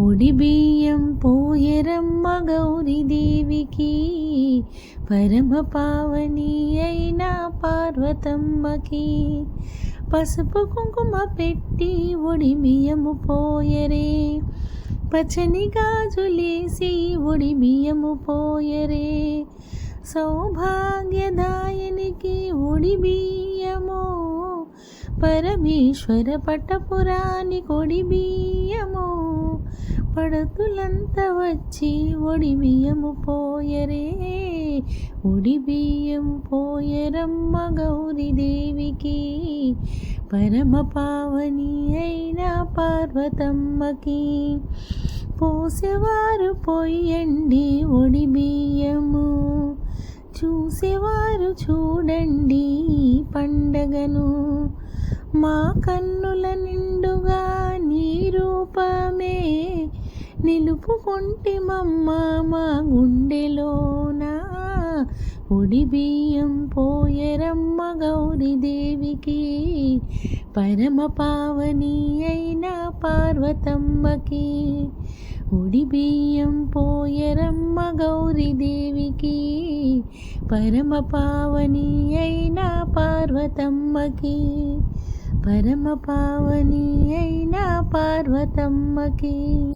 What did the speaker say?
ఒడి బియ్యం పోయరమ్మ గౌరీదేవికి, పరమ పావని అయిన పార్వతమ్మకి. పసుపు కుంకుమ పెట్టి ఒడి బియ్యము పోయరే, పచ్చని గాజులేసి ఒడి బియ్యము పోయరే. సౌభాగ్యదాయనికి ఒడి బియ్యము, పరమేశ్వర పట్టపురాని కొడి బియ్యము. పడతులంతా వచ్చి ఒడి బియ్యము పోయరే, ఒడి బియ్యం పోయరమ్మ గౌరీదేవికి, పరమ పావని అయిన పార్వతమ్మకి. పోసేవారు పోయండి ఒడి బియ్యము, చూసేవారు చూడండి పండగను. మా కన్నుల నిండుగా నీ రూపమే నిలుపుకుంటిమమ్మ మా గుండెలోనా. ఒడి బియ్యం పోయరమ్మ గౌరీదేవికి, పరమ పావని అయిన పార్వతమ్మకి. ఒడి బియ్యం పోయరమ్మ గౌరీదేవికి, పరమ పావని అయిన పార్వతమ్మకి. పరమ పావని అయిన పార్వతమ్మకి.